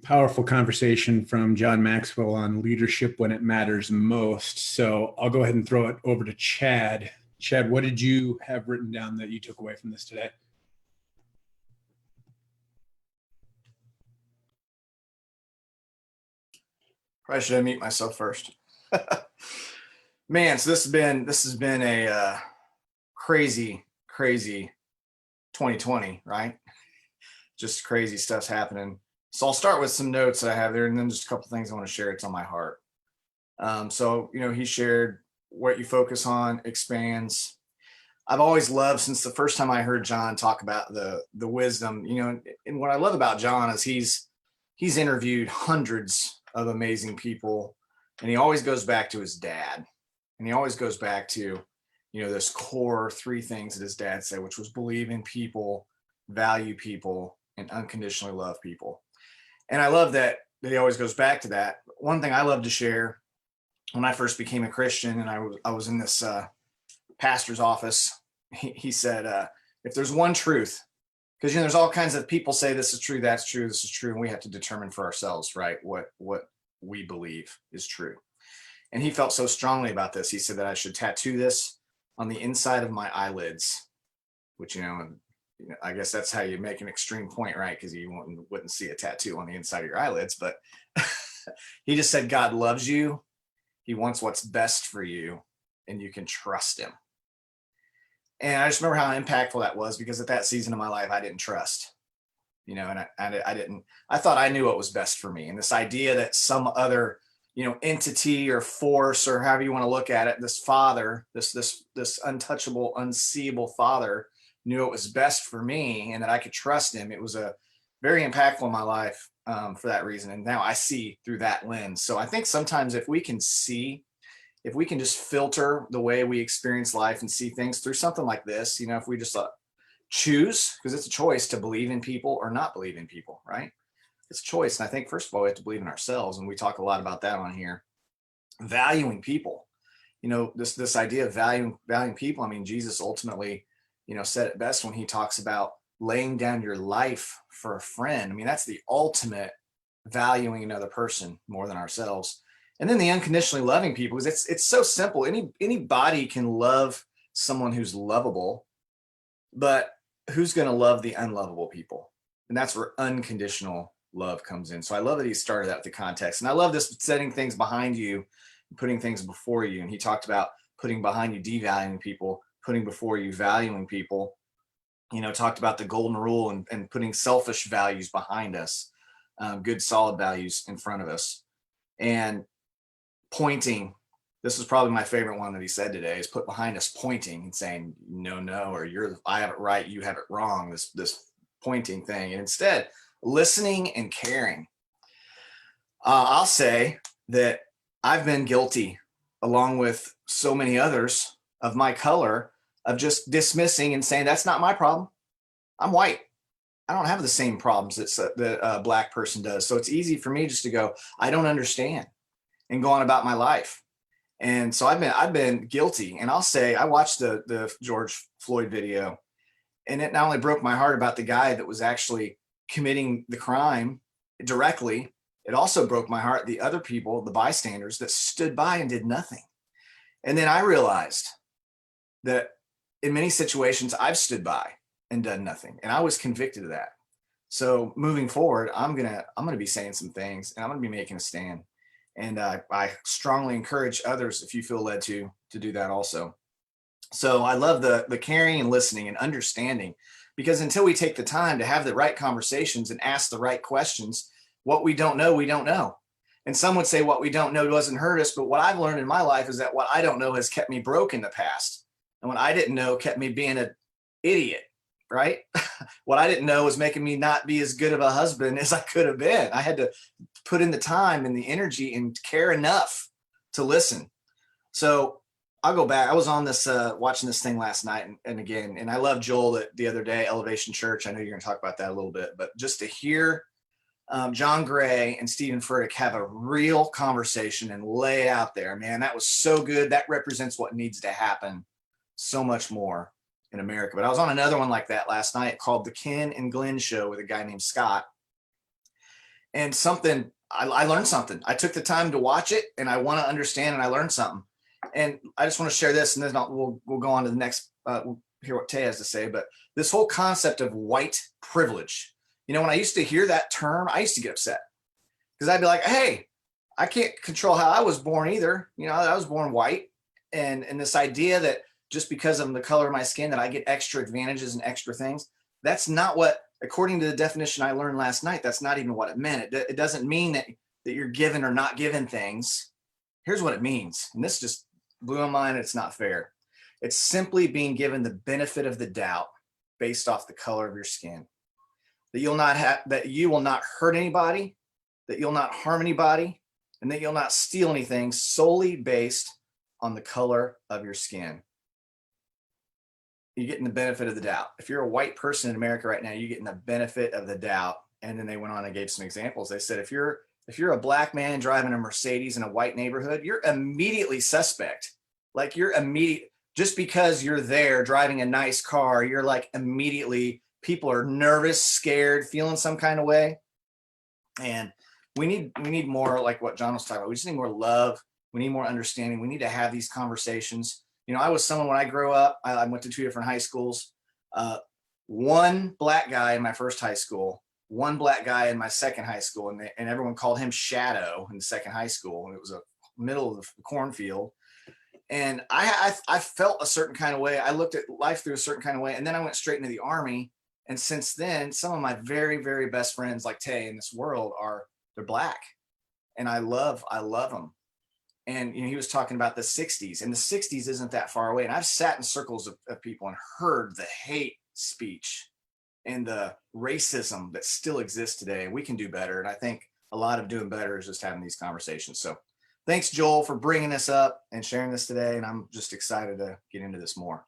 Powerful conversation from John Maxwell on leadership when it matters most. So I'll go ahead and throw it over to Chad. Chad, what did you have written down that you took away from this today? Probably should I mute myself first. Man, so this has been a crazy 2020, right? Just crazy stuff's happening. So I'll start with some notes that I have there, and then just a couple things I want to share. It's on my heart. So he shared what you focus on expands. I've always loved, since the first time I heard John talk about the wisdom, and what I love about John is he's interviewed hundreds of amazing people, and he always goes back to his dad, and he always goes back to this core three things that his dad said, which was believe in people, value people, and unconditionally love people. And I love that he always goes back to that. One thing I love to share, when I first became a Christian and I was in this pastor's office, he said, if there's one truth, because there's all kinds of people say this is true, that's true, this is true, and we have to determine for ourselves, right, what we believe is true. And he felt so strongly about this. He said that I should tattoo this on the inside of my eyelids, which I guess that's how you make an extreme point, right? Because you wouldn't see a tattoo on the inside of your eyelids. But he just said, God loves you. He wants what's best for you, and you can trust him. And I just remember how impactful that was, because at that season of my life, I didn't trust, and I thought I knew what was best for me. And this idea that some other, entity or force, or however you want to look at it, this father, this untouchable, unseeable father, knew it was best for me and that I could trust him. It was a very impactful in my life for that reason. And now I see through that lens. So I think sometimes if we can just filter the way we experience life and see things through something like this, if we just choose, because it's a choice to believe in people or not believe in people, right? It's a choice. And I think, first of all, we have to believe in ourselves. And we talk a lot about that on here. Valuing people, this idea of valuing people. I mean, Jesus ultimately, said it best when he talks about laying down your life for a friend. I mean, that's the ultimate valuing another person more than ourselves. And then the unconditionally loving people, because it's so simple. Anybody can love someone who's lovable, but who's going to love the unlovable people? And that's where unconditional love comes in. So I love that he started that with the context. And I love this setting things behind you, putting things before you. And he talked about putting behind you, devaluing people, putting before you, valuing people. Talked about the golden rule and putting selfish values behind us, good solid values in front of us. And pointing, this is probably my favorite one that he said today, is put behind us, pointing and saying no, or I have it right, you have it wrong, this pointing thing. And instead, listening and caring. I'll say that I've been guilty, along with so many others of my color, of just dismissing and saying, that's not my problem. I'm white. I don't have the same problems that a black person does. So it's easy for me just to go, I don't understand, and go on about my life. And so I've been guilty. And I'll say, I watched the George Floyd video, and it not only broke my heart about the guy that was actually committing the crime directly, it also broke my heart the other people, the bystanders, that stood by and did nothing. And then I realized that in many situations I've stood by and done nothing, and I was convicted of that. So moving forward, I'm gonna be saying some things, and I'm gonna be making a stand. And I strongly encourage others, if you feel led to do that also. So I love the caring and listening and understanding, because until we take the time to have the right conversations and ask the right questions, what we don't know, we don't know. And some would say what we don't know doesn't hurt us, but what I've learned in my life is that what I don't know has kept me broke in the past. And what I didn't know kept me being an idiot, right? What I didn't know was making me not be as good of a husband as I could have been. I had to put in the time and the energy and care enough to listen. So I'll go back. I was on this, watching this thing last night and again, and I love Joel the other day, Elevation Church. I know you're going to talk about that a little bit, but just to hear John Grey and Steven Furtick have a real conversation and lay it out there, man, that was so good. That represents what needs to happen so much more in America. But I was on another one like that last night called The Ken and Glenn Show with a guy named Scott. and something, I learned something. I took the time to watch it, and I want to understand, and I learned something. And I just want to share this, and then we'll go on to the next, we'll hear what Tay has to say. But this whole concept of white privilege, when I used to hear that term, I used to get upset, because I'd be like, hey, I can't control how I was born either. I was born white. And this idea that just because of the color of my skin that I get extra advantages and extra things, that's not what, according to the definition I learned last night, that's not even what it meant. It doesn't mean that you're given or not given things. Here's what it means. And this just blew my mind. It's not fair. It's simply being given the benefit of the doubt based off the color of your skin. That you will not hurt anybody, that you'll not harm anybody, and that you'll not steal anything solely based on the color of your skin. You're getting the benefit of the doubt. If you're a white person in America right now, you're getting the benefit of the doubt. And then they went on and gave some examples. They said, if you're a black man driving a Mercedes in a white neighborhood, you're immediately suspect. Like, you're immediate, just because you're there driving a nice car, you're like immediately, people are nervous, scared, feeling some kind of way. And we need more, like what John was talking about. We just need more love. We need more understanding. We need to have these conversations. I was someone, when I grew up, I went to 2 different high schools. One black guy in my first high school, one black guy in my second high school, and everyone called him Shadow in the second high school. And it was a middle of the cornfield. And I felt a certain kind of way. I looked at life through a certain kind of way. And then I went straight into the Army. And since then, some of my very, very best friends, like Tay, in this world, they're black. And I love them. And he was talking about the 60s, and the 60s isn't that far away. And I've sat in circles of people and heard the hate speech and the racism that still exists today. We can do better. And I think a lot of doing better is just having these conversations. So thanks, Joel, for bringing this up and sharing this today. And I'm just excited to get into this more.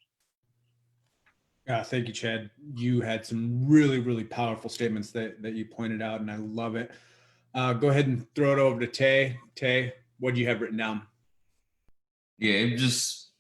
Thank you, Chad. You had some really, really powerful statements that you pointed out, and I love it. Go ahead and throw it over to Tay. Tay, what do you have written down? Yeah, it just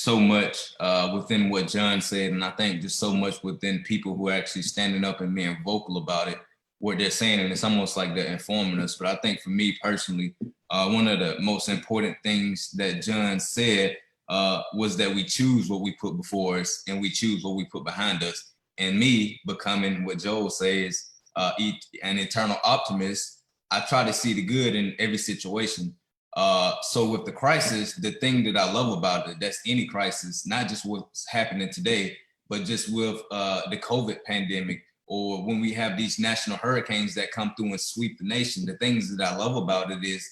so much within what John said. And I think just so much within people who are actually standing up and being vocal about it, what they're saying. And it's almost like they're informing us. But I think for me personally, one of the most important things that John said was that we choose what we put before us and we choose what we put behind us. And me becoming what Joel says, an eternal optimist, I try to see the good in every situation. So with the crisis, the thing that I love about it, that's any crisis, not just what's happening today, but just with the COVID pandemic, or when we have these national hurricanes that come through and sweep the nation, the things that I love about it is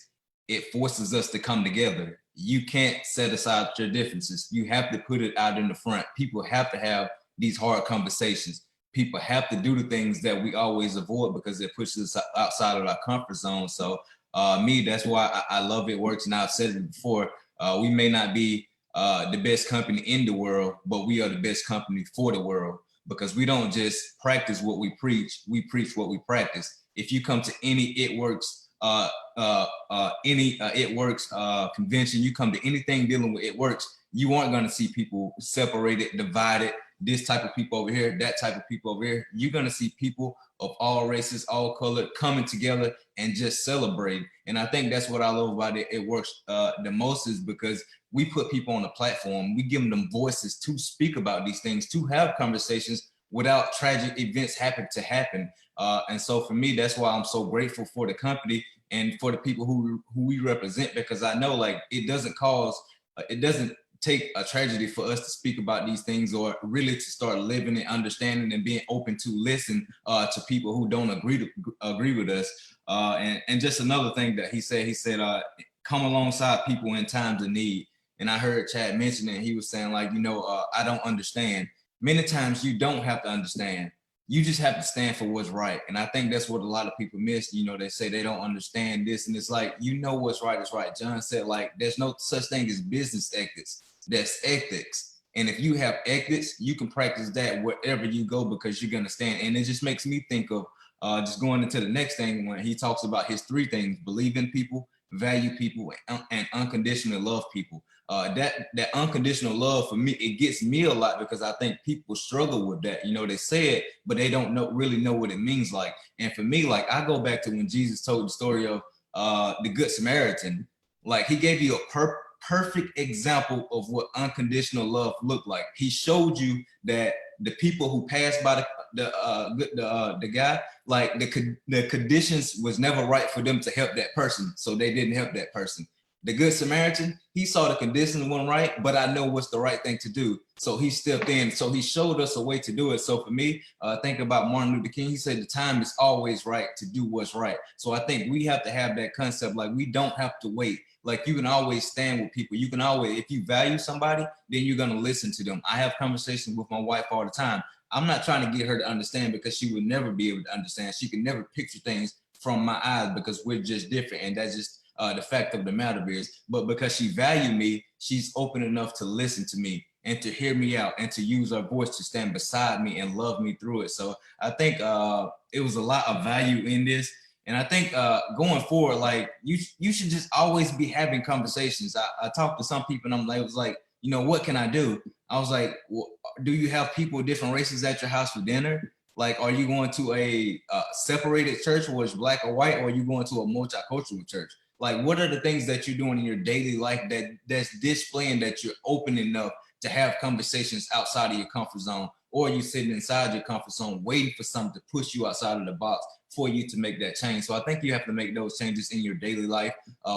it forces us to come together. You can't set aside your differences. You have to put it out in the front. People have to have these hard conversations. People have to do the things that we always avoid because it pushes us outside of our comfort zone. So that's why I love It Works. And I've said it before, we may not be the best company in the world, but we are the best company for the world, because we don't just practice what we preach what we practice. If you come to any It Works, It Works convention, you come to anything dealing with It Works, you aren't going to see people separated, divided, this type of people over here, that type of people over here. You're going to see people of all races, all color coming together and just celebrate. And I think that's what I love about it. It Works the most, is because we put people on the platform. We give them voices to speak about these things, to have conversations without tragic events happen. And so for me, that's why I'm so grateful for the company and for the people who we represent, because I know like it doesn't take a tragedy for us to speak about these things, or really to start living and understanding and being open to listen to people who don't agree with us. And just another thing that he said, come alongside people in times of need. And I heard Chad mention it. He was saying like, I don't understand. Many times you don't have to understand. You just have to stand for what's right. And I think that's what a lot of people miss. They say they don't understand this. And it's like, what's right is right. John said, like, there's no such thing as business ethics. That's ethics. And if you have ethics, you can practice that wherever you go, because you're going to stand. And it just makes me think of just going into the next thing when he talks about his 3 things: believe in people, value people, and unconditionally love people. That unconditional love for me, it gets me a lot because I think people struggle with that. They say it, but they don't really know what it means. Like, and for me, like, I go back to when Jesus told the story of the Good Samaritan. Like, he gave you a perfect example of what unconditional love looked like. He showed you that the people who passed by the guy, like the conditions was never right for them to help that person, so they didn't help that person. The Good Samaritan, he saw the conditions weren't right, but I know what's the right thing to do. So he stepped in. So he showed us a way to do it. So for me, think about Martin Luther King. He said the time is always right to do what's right. So I think we have to have that concept. Like, we don't have to wait. Like, you can always stand with people. You can always, if you value somebody, then you're going to listen to them. I have conversations with my wife all the time. I'm not trying to get her to understand because she would never be able to understand. She can never picture things from my eyes because we're just different. And that's just the fact of the matter is, but because she values me, she's open enough to listen to me and to hear me out and to use her voice to stand beside me and love me through it. So I think it was a lot of value in this. And I think going forward, like, you should just always be having conversations. I talked to some people and it was like, what can I do? I was like, well, do you have people of different races at your house for dinner? Like, are you going to a separated church where it's black or white, or are you going to a multicultural church? Like, what are the things that you're doing in your daily life that's displaying that you're open enough to have conversations outside of your comfort zone? Or are you sitting inside your comfort zone waiting for something to push you outside of the box for you to make that change? So I think you have to make those changes in your daily life.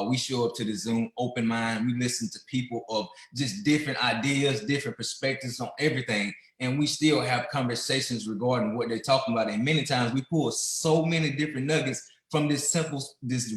We show up to the Zoom open mind. We listen to people of just different ideas, different perspectives on everything. And we still have conversations regarding what they're talking about. And many times we pull so many different nuggets from this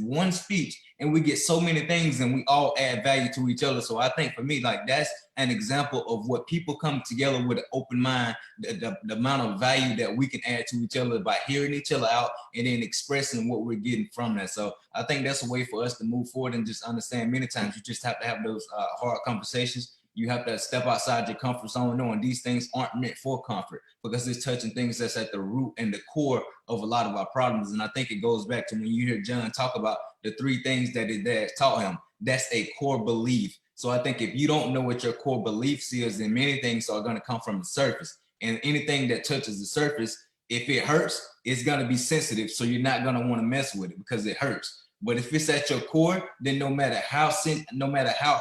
one speech, and we get so many things and we all add value to each other. So I think for me, like, that's an example of what people come together with an open mind, the amount of value that we can add to each other by hearing each other out and then expressing what we're getting from that. So I think that's a way for us to move forward and just understand many times you just have to have those hard conversations. You have to step outside your comfort zone, knowing these things aren't meant for comfort because it's touching things that's at the root and the core of a lot of our problems. And I think it goes back to when you hear John talk about the 3 things that his dad taught him. That's a core belief. So I think if you don't know what your core beliefs is, then many things are going to come from the surface. And anything that touches the surface, if it hurts, it's going to be sensitive. So you're not going to want to mess with it because it hurts. But if it's at your core, then no matter how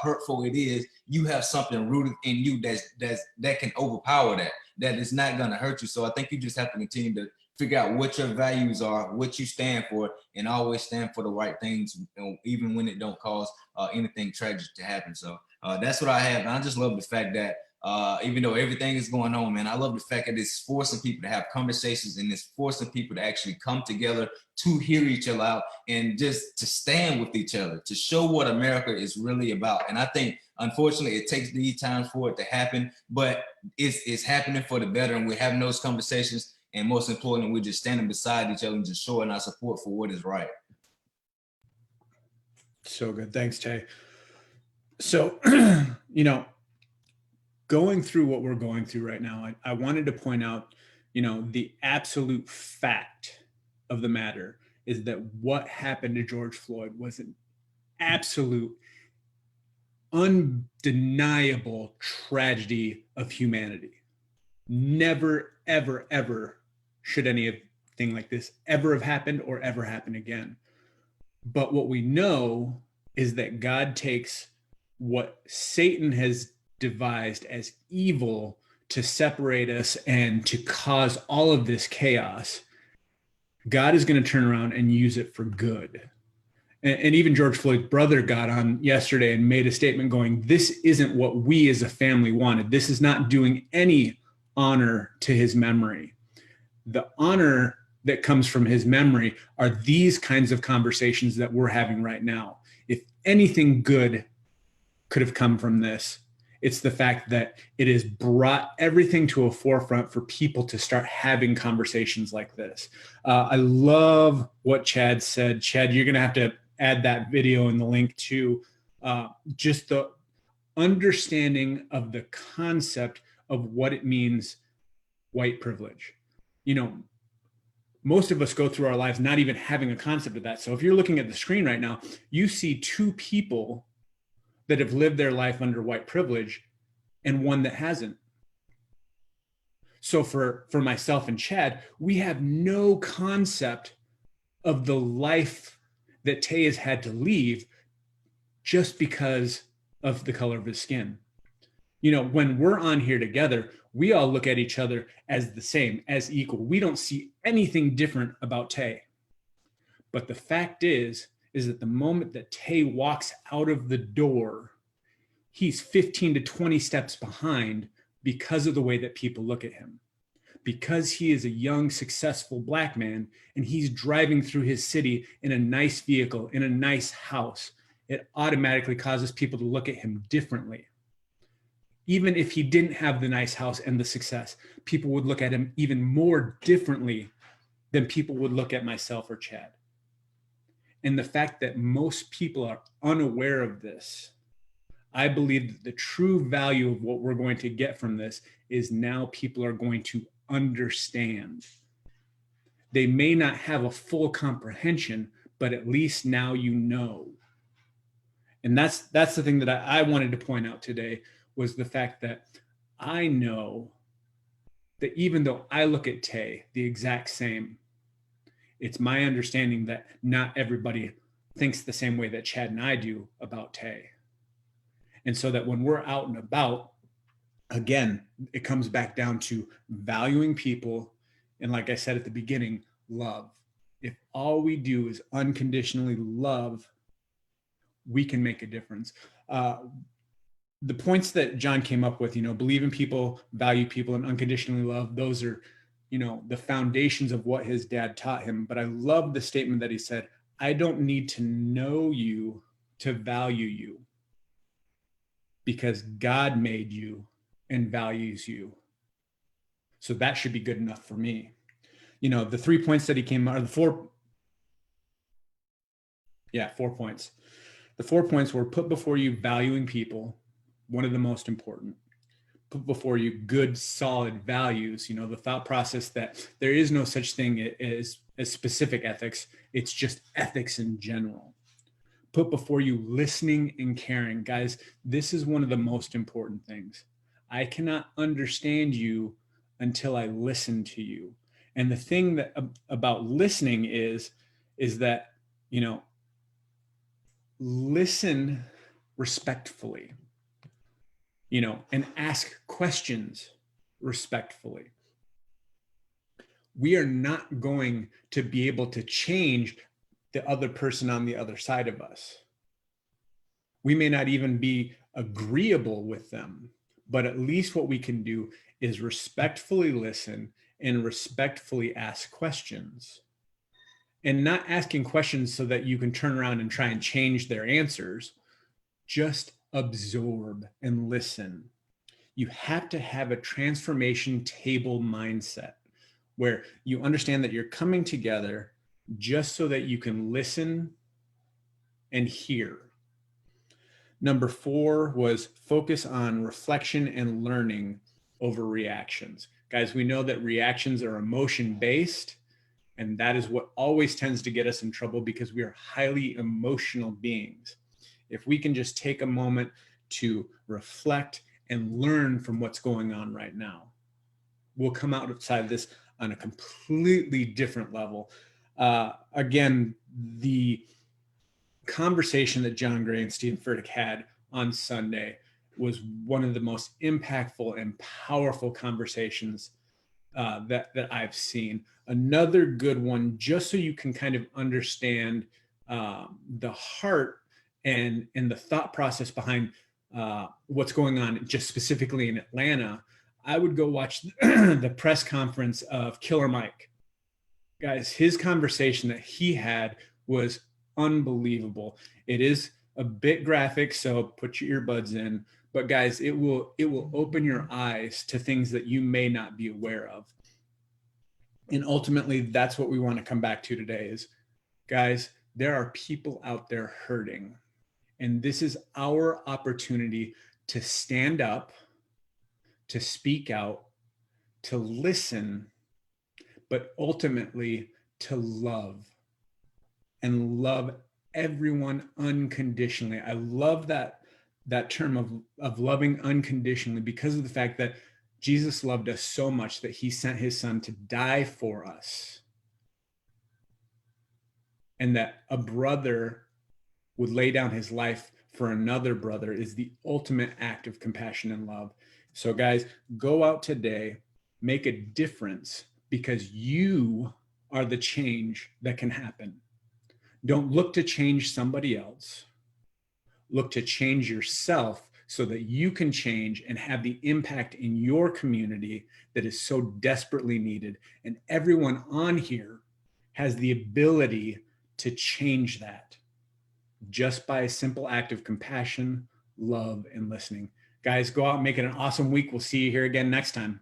hurtful it is, you have something rooted in you that can overpower that is not going to hurt you. So I think you just have to continue to figure out what your values are, what you stand for, and always stand for the right things, even when it don't cause anything tragic to happen. So that's what I have. And I just love the fact that even though everything is going on, man, I love the fact that it's forcing people to have conversations and it's forcing people to actually come together to hear each other out and just to stand with each other, to show what America is really about. And I think, unfortunately, it takes these times for it to happen, but it's happening for the better. And we're having those conversations. And most importantly, we're just standing beside each other and just showing our support for what is right. So good. Thanks, Tay. So, going through what we're going through right now, I wanted to point out, the absolute fact of the matter is that what happened to George Floyd was an absolute, undeniable tragedy of humanity. Never, ever, ever should anything like this ever have happened or ever happen again. But what we know is that God takes what Satan has devised as evil to separate us and to cause all of this chaos. God is going to turn around and use it for good. And even George Floyd's brother got on yesterday and made a statement going, this isn't what we as a family wanted. This is not doing any honor to his memory. The honor that comes from his memory are these kinds of conversations that we're having right now. If anything good could have come from this, it's the fact that it has brought everything to a forefront for people to start having conversations like this. I love what Chad said. Chad, you're going to have to add that video in the link to just the understanding of the concept of what it means, white privilege. Most of us go through our lives not even having a concept of that. So if you're looking at the screen right now, you see 2 people that have lived their life under white privilege and one that hasn't. So for myself and Chad, we have no concept of the life that Tay has had to leave just because of the color of his skin. You know, when we're on here together, we all look at each other as the same, as equal. We don't see anything different about Tay. But the fact is that the moment that Tay walks out of the door, he's 15 to 20 steps behind because of the way that people look at him. Because he is a young, successful Black man and he's driving through his city in a nice vehicle, in a nice house, it automatically causes people to look at him differently. Even if he didn't have the nice house and the success, people would look at him even more differently than people would look at myself or Chad. And the fact that most people are unaware of this, I believe that the true value of what we're going to get from this is now people are going to understand. They may not have a full comprehension, but at least now you know. And that's the thing that I wanted to point out today, was the fact that I know that even though I look at Tay the exact same, it's my understanding that not everybody thinks the same way that Chad and I do about Tay. And so that when we're out and about, again, it comes back down to valuing people. And like I said at the beginning, love. If all we do is unconditionally love, we can make a difference. The points that John came up with, you know, believe in people, value people, and unconditionally love, those are, you know, the foundations of what his dad taught him. But I love the statement that he said, I don't need to know you to value you, because God made you and values you. So that should be good enough for me. You know, the 3 points that he came out, or the 4 points. The 4 points were: put before you valuing people, one of the most important. Put before you good, solid values, you know, the thought process that there is no such thing as specific ethics. It's just ethics in general. Put before you listening and caring. Guys, this is one of the most important things. I cannot understand you until I listen to you. And the thing that about listening is that, you know, listen respectfully, you know, and ask questions respectfully. We are not going to be able to change the other person on the other side of us. We may not even be agreeable with them, but at least what we can do is respectfully listen and respectfully ask questions. And not asking questions so that you can turn around and try and change their answers. Just absorb and listen. You have to have a transformation table mindset where you understand that you're coming together just so that you can listen and hear. Number 4 was focus on reflection and learning over reactions. Guys, we know that reactions are emotion-based, and that is what always tends to get us in trouble because we are highly emotional beings. If we can just take a moment to reflect and learn from what's going on right now, we'll come outside of this on a completely different level. Again, the conversation that John Grey and Steven Furtick had on Sunday was one of the most impactful and powerful conversations that I've seen. Another good one, just so you can kind of understand the heart and the thought process behind what's going on just specifically in Atlanta, I would go watch the press conference of Killer Mike. Guys, his conversation that he had was unbelievable. It is a bit graphic, so put your earbuds in. But guys, it will open your eyes to things that you may not be aware of. And ultimately, that's what we want to come back to today is, guys, there are people out there hurting. And this is our opportunity to stand up, to speak out, to listen, but ultimately to love and love everyone unconditionally. I love that that term of loving unconditionally, because of the fact that Jesus loved us so much that he sent his son to die for us. And that a brother would lay down his life for another brother is the ultimate act of compassion and love. So guys, go out today, make a difference, because you are the change that can happen. Don't look to change somebody else. Look to change yourself so that you can change and have the impact in your community that is so desperately needed. And everyone on here has the ability to change that just by a simple act of compassion, love, and listening. Guys, go out and make it an awesome week. We'll see you here again next time.